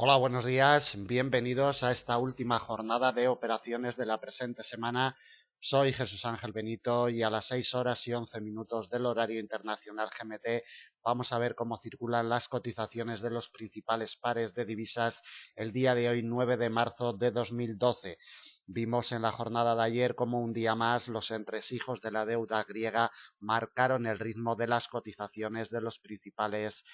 Hola, buenos días. Bienvenidos a esta última jornada de operaciones de la presente semana. Soy Jesús Ángel Benito y a las 6 horas y 11 minutos del horario internacional GMT vamos a ver cómo circulan las cotizaciones de los principales pares de divisas el día de hoy, 9 de marzo de 2012. Vimos en la jornada de ayer cómo un día más los entresijos de la deuda griega marcaron el ritmo de las cotizaciones de los principales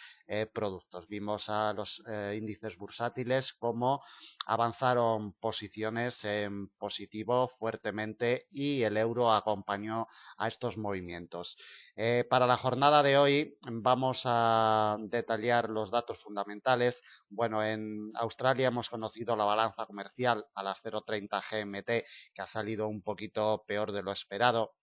productos. Vimos a los índices bursátiles cómo avanzaron posiciones en positivo fuertemente y el euro acompañó a estos movimientos. Para la jornada de hoy vamos a detallar los datos fundamentales. Bueno, en Australia hemos conocido la balanza comercial a las 0,30 GMT, que ha salido un poquito peor de lo esperado.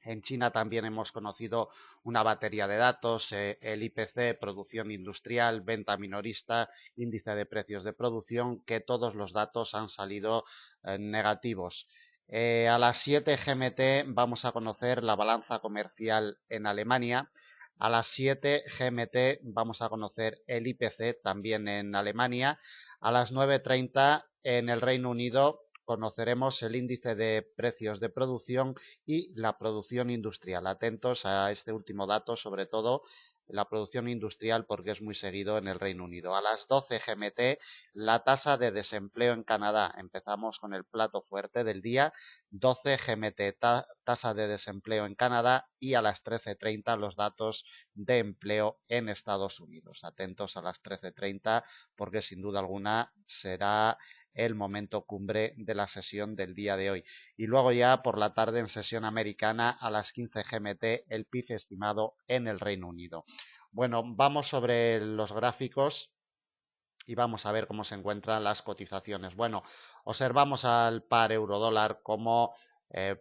En China también hemos conocido una batería de datos, el IPC, producción industrial, venta minorista, índice de precios de producción, que todos los datos han salido negativos. A las 7 GMT vamos a conocer la balanza comercial en Alemania. A las 7 GMT vamos a conocer el IPC también en Alemania. A las 9:30 en el Reino Unido conoceremos el índice de precios de producción y la producción industrial. Atentos a este último dato, sobre todo la producción industrial, porque es muy seguido en el Reino Unido. A las 12 GMT, la tasa de desempleo en Canadá. Empezamos con el plato fuerte del día. 12 GMT, tasa de desempleo en Canadá, y a las 13:30 los datos de empleo en Estados Unidos. Atentos a las 13:30 porque sin duda alguna será el momento cumbre de la sesión del día de hoy. Y luego ya por la tarde en sesión americana a las 15 GMT el PIB estimado en el Reino Unido. Bueno, vamos sobre los gráficos y vamos a ver cómo se encuentran las cotizaciones. Bueno, observamos al par euro-dólar como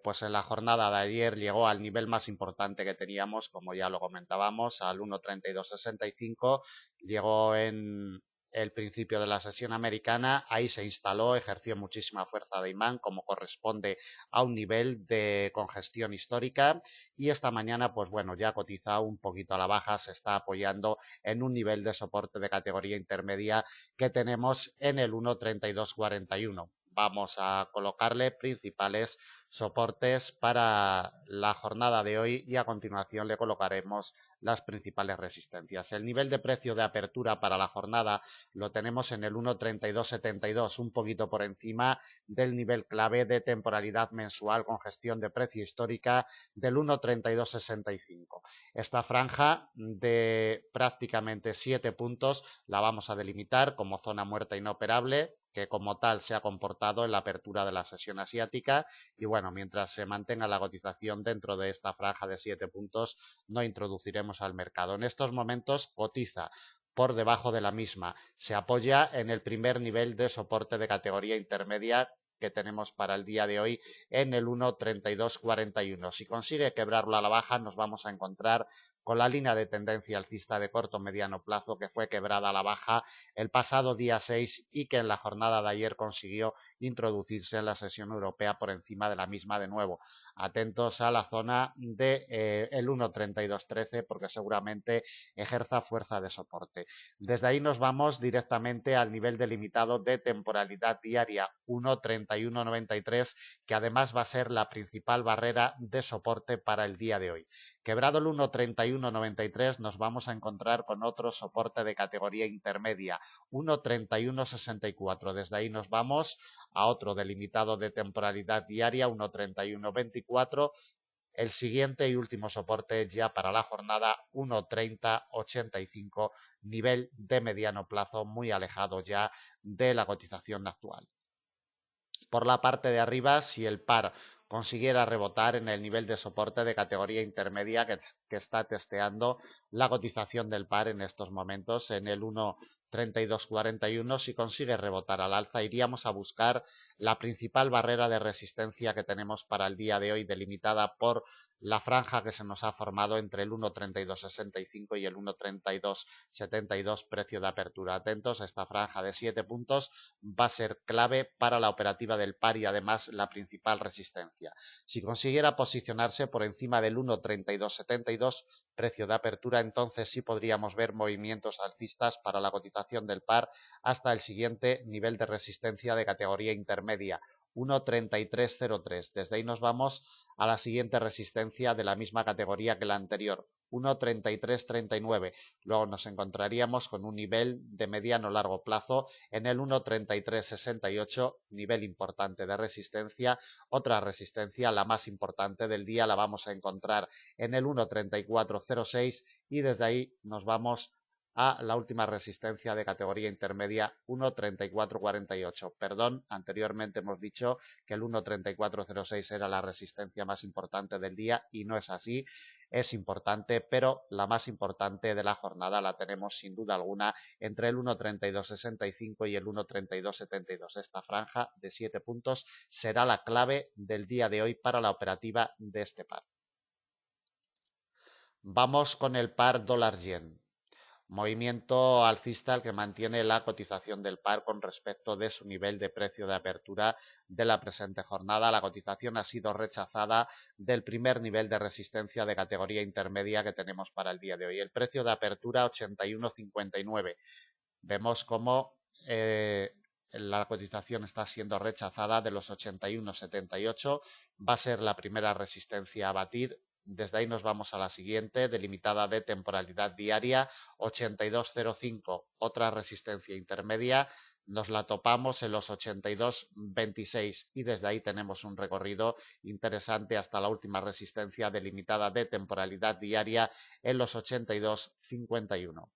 pues en la jornada de ayer llegó al nivel más importante que teníamos, como ya lo comentábamos, al 1,3265. Llegó en el principio de la sesión americana, ahí se instaló, ejerció muchísima fuerza de imán, como corresponde a un nivel de congestión histórica, y esta mañana, pues bueno, ya cotiza un poquito a la baja, se está apoyando en un nivel de soporte de categoría intermedia que tenemos en el 1,3241. Vamos a colocarle principales soportes para la jornada de hoy y a continuación le colocaremos las principales resistencias. El nivel de precio de apertura para la jornada lo tenemos en el 1,3272, un poquito por encima del nivel clave de temporalidad mensual con gestión de precio histórica del 1,3265. Esta franja de prácticamente 7 puntos la vamos a delimitar como zona muerta inoperable, que como tal se ha comportado en la apertura de la sesión asiática, y bueno, mientras se mantenga la cotización dentro de esta franja de 7 puntos no introduciremos al mercado. En estos momentos cotiza por debajo de la misma, se apoya en el primer nivel de soporte de categoría intermedia que tenemos para el día de hoy en el 1,3241. Si consigue quebrarlo a la baja nos vamos a encontrar con la línea de tendencia alcista de corto mediano plazo que fue quebrada a la baja el pasado día 6 y que en la jornada de ayer consiguió introducirse en la sesión europea por encima de la misma de nuevo. Atentos a la zona de el 1,3213 porque seguramente ejerza fuerza de soporte. Desde ahí nos vamos directamente al nivel delimitado de temporalidad diaria 1,3193, que además va a ser la principal barrera de soporte para el día de hoy. Quebrado el 1,3193 nos vamos a encontrar con otro soporte de categoría intermedia, 1,3164. Desde ahí nos vamos a otro delimitado de temporalidad diaria, 1,3124. El siguiente y último soporte ya para la jornada 1,3085, nivel de mediano plazo muy alejado ya de la cotización actual. Por la parte de arriba, si el par consiguiera rebotar en el nivel de soporte de categoría intermedia que está testeando la cotización del par en estos momentos en el 1,3241, si consigue rebotar al alza iríamos a buscar la principal barrera de resistencia que tenemos para el día de hoy, delimitada por la franja que se nos ha formado entre el 1,3265 y el 1,3272 precio de apertura. Atentos, esta franja de 7 puntos va a ser clave para la operativa del par y además la principal resistencia. resistencia. Si consiguiera posicionarse por encima del 1.3272 precio de apertura, entonces sí podríamos ver movimientos alcistas para la cotización del par hasta el siguiente nivel de resistencia de categoría intermedia, 1.3303. Desde ahí nos vamos a la siguiente resistencia de la misma categoría que la anterior, 1.3339. Luego nos encontraríamos con un nivel de mediano largo plazo en el 1.3368, nivel importante de resistencia. Otra resistencia, la más importante del día, la vamos a encontrar en el 1.3406 y desde ahí nos vamos a la última resistencia de categoría intermedia, 1.3448. Perdón, anteriormente hemos dicho que el 1.3406 era la resistencia más importante del día y no es así. Es importante, pero la más importante de la jornada la tenemos sin duda alguna entre el 1.3265 y el 1.3272. Esta franja de 7 puntos será la clave del día de hoy para la operativa de este par. Vamos con el par dólar-yen. Movimiento alcista el que mantiene la cotización del par con respecto de su nivel de precio de apertura de la presente jornada. La cotización ha sido rechazada del primer nivel de resistencia de categoría intermedia que tenemos para el día de hoy. El precio de apertura 81,59. Vemos cómo la cotización está siendo rechazada de los 81,78. Va a ser la primera resistencia a batir. Desde ahí nos vamos a la siguiente, delimitada de temporalidad diaria, 82.05, otra resistencia intermedia, nos la topamos en los 82.26 y desde ahí tenemos un recorrido interesante hasta la última resistencia delimitada de temporalidad diaria en los 82.51.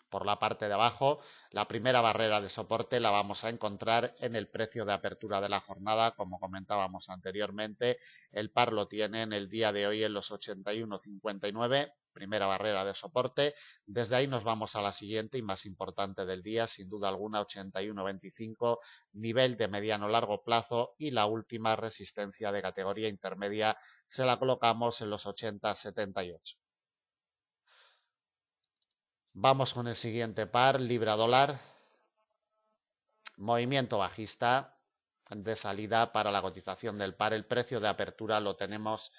Por la parte de abajo, la primera barrera de soporte la vamos a encontrar en el precio de apertura de la jornada, como comentábamos anteriormente. El par lo tiene en el día de hoy en los 81,59, primera barrera de soporte. Desde ahí nos vamos a la siguiente y más importante del día, sin duda alguna, 81,25, nivel de mediano largo plazo, y la última resistencia de categoría intermedia se la colocamos en los 80,78. Vamos con el siguiente par, libra-dólar. Movimiento bajista de salida para la cotización del par. El precio de apertura lo tenemos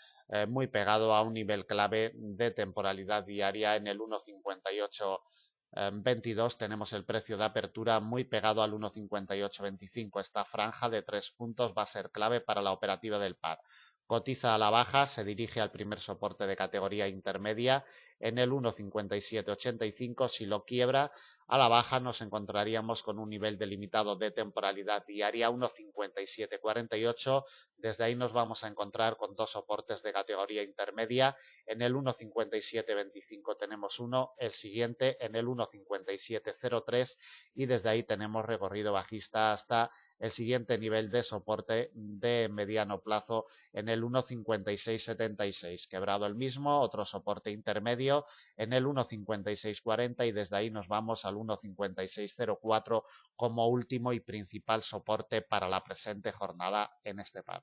muy pegado a un nivel clave de temporalidad diaria en el 1.5822. Tenemos el precio de apertura muy pegado al 1.5825. Esta franja de 3 puntos va a ser clave para la operativa del par. Cotiza a la baja, se dirige al primer soporte de categoría intermedia en el 1.5785. Si lo quiebra a la baja nos encontraríamos con un nivel delimitado de temporalidad diaria 1.5748. Desde ahí nos vamos a encontrar con dos soportes de categoría intermedia. En el 1.5725 tenemos uno, el siguiente en el 1.5703 y desde ahí tenemos recorrido bajista hasta el siguiente nivel de soporte de mediano plazo en el 1.5676. Quebrado el mismo, otro soporte intermedio en el 1.5640 y desde ahí nos vamos al 1.5604 como último y principal soporte para la presente jornada en este par.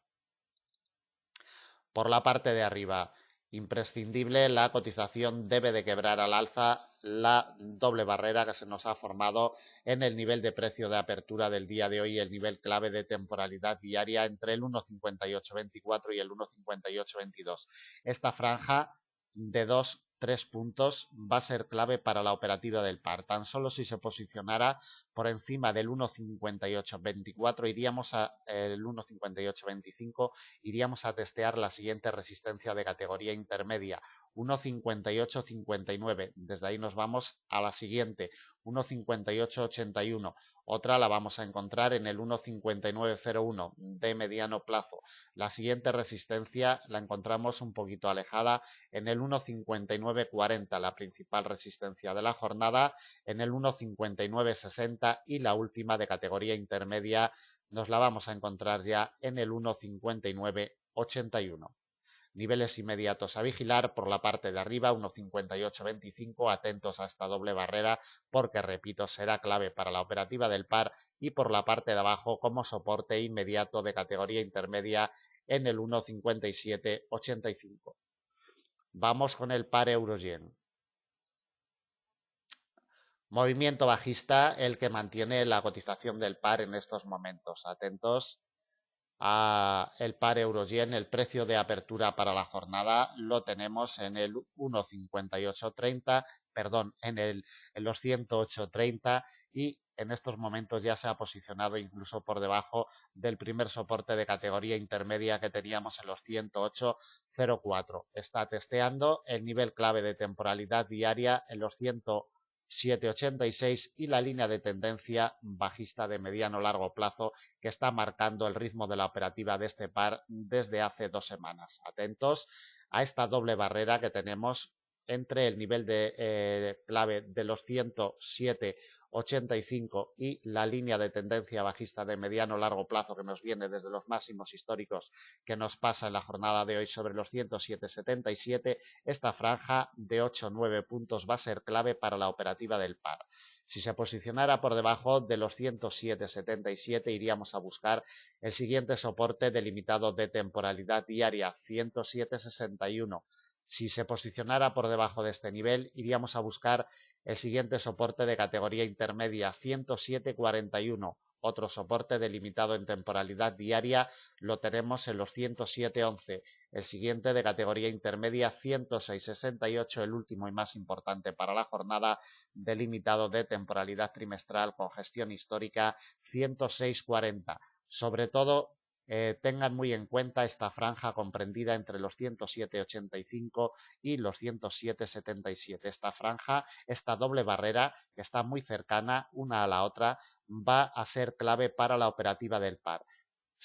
Por la parte de arriba, imprescindible, la cotización debe de quebrar al alza la doble barrera que se nos ha formado en el nivel de precio de apertura del día de hoy, el nivel clave de temporalidad diaria entre el 1.5824 y el 1.5822. Esta franja de 2-3 puntos va a ser clave para la operativa del par. Tan solo si se posicionara por encima del 1.5824 iríamos a el 1.5825, iríamos a testear la siguiente resistencia de categoría intermedia, 1.5859. Desde ahí nos vamos a la siguiente, 1.5881. Otra la vamos a encontrar en el 1.5901 de mediano plazo. La siguiente resistencia la encontramos un poquito alejada en el 1.5940, la principal resistencia de la jornada en el 1.5960 y la última de categoría intermedia nos la vamos a encontrar ya en el 1.5981. Niveles inmediatos a vigilar por la parte de arriba, 1.5825, atentos a esta doble barrera porque, repito, será clave para la operativa del par, y por la parte de abajo como soporte inmediato de categoría intermedia en el 1.5785. Vamos con el par euro-yen. Movimiento bajista el que mantiene la cotización del par en estos momentos. Atentos el par euro-yen, el precio de apertura para la jornada lo tenemos en el 1,5830, perdón, en los 108.30, y en estos momentos ya se ha posicionado incluso por debajo del primer soporte de categoría intermedia que teníamos en los 108.04. Está testeando el nivel clave de temporalidad diaria en los 107.86 y la línea de tendencia bajista de mediano largo plazo que está marcando el ritmo de la operativa de este par desde hace 2 semanas. Atentos a esta doble barrera que tenemos entre el nivel de clave de los 107.85 y la línea de tendencia bajista de mediano largo plazo que nos viene desde los máximos históricos que nos pasa en la jornada de hoy sobre los 107.77. Esta franja de 8 o 9 puntos va a ser clave para la operativa del par. Si se posicionara por debajo de los 107.77 iríamos a buscar el siguiente soporte delimitado de temporalidad diaria, 107.61. Si se posicionara por debajo de este nivel, iríamos a buscar el siguiente soporte de categoría intermedia, 107.41. Otro soporte delimitado en temporalidad diaria lo tenemos en los 107.11. El siguiente de categoría intermedia, 106.68, el último y más importante para la jornada, delimitado de temporalidad trimestral con gestión histórica, 106.40. Sobre todo, tengan muy en cuenta esta franja comprendida entre los 107.85 y los 107.77. Esta franja, esta doble barrera, que está muy cercana una a la otra, va a ser clave para la operativa del par.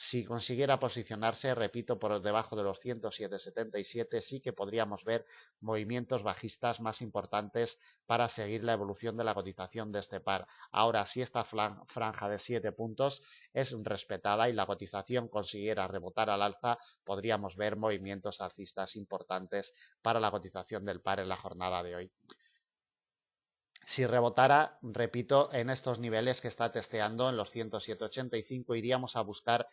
Si consiguiera posicionarse, repito, por debajo de los 107.77, sí que podríamos ver movimientos bajistas más importantes para seguir la evolución de la cotización de este par. Ahora, si esta franja de 7 puntos es respetada y la cotización consiguiera rebotar al alza, podríamos ver movimientos alcistas importantes para la cotización del par en la jornada de hoy. Si rebotara, repito, en estos niveles que está testeando en los 107.85, iríamos a buscar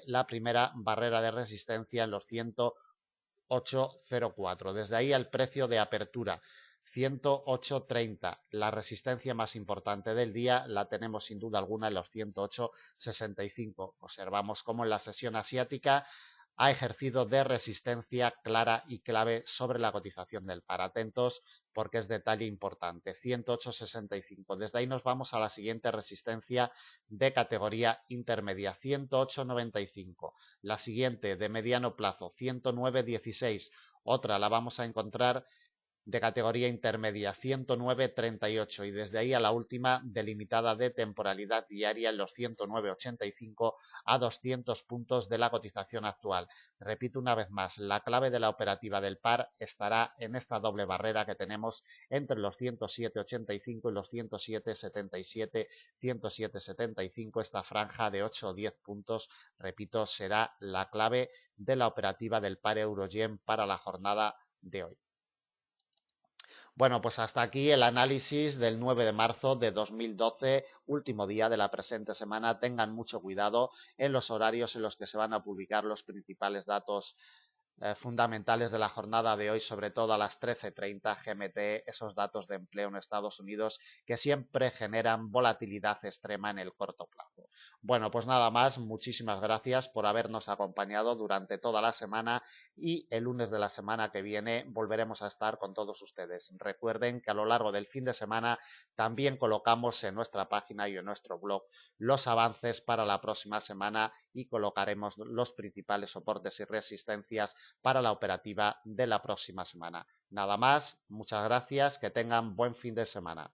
la primera barrera de resistencia en los 108.04. Desde ahí el precio de apertura, 108.30. La resistencia más importante del día la tenemos sin duda alguna en los 108.65. Observamos cómo en la sesión asiática ha ejercido de resistencia clara y clave sobre la cotización del par. Atentos porque es detalle importante, 108.65. Desde ahí nos vamos a la siguiente resistencia de categoría intermedia, 108.95. La siguiente de mediano plazo, 109.16. Otra la vamos a encontrar de categoría intermedia, 109.38, y desde ahí a la última delimitada de temporalidad diaria en los 109.85 a 200 puntos de la cotización actual. Repito una vez más, la clave de la operativa del par estará en esta doble barrera que tenemos entre los 107.85 y los 107.77, 107.75. Esta franja de 8 o 10 puntos, repito, será la clave de la operativa del par euro-yen para la jornada de hoy. Bueno, pues hasta aquí el análisis del 9 de marzo de 2012, último día de la presente semana. Tengan mucho cuidado en los horarios en los que se van a publicar los principales datos fundamentales de la jornada de hoy, sobre todo a las 13:30 GMT, esos datos de empleo en Estados Unidos que siempre generan volatilidad extrema en el corto plazo. Bueno, pues nada más, muchísimas gracias por habernos acompañado durante toda la semana y el lunes de la semana que viene volveremos a estar con todos ustedes. Recuerden que a lo largo del fin de semana también colocamos en nuestra página y en nuestro blog los avances para la próxima semana y colocaremos los principales soportes y resistencias para la operativa de la próxima semana. Nada más, muchas gracias, que tengan buen fin de semana.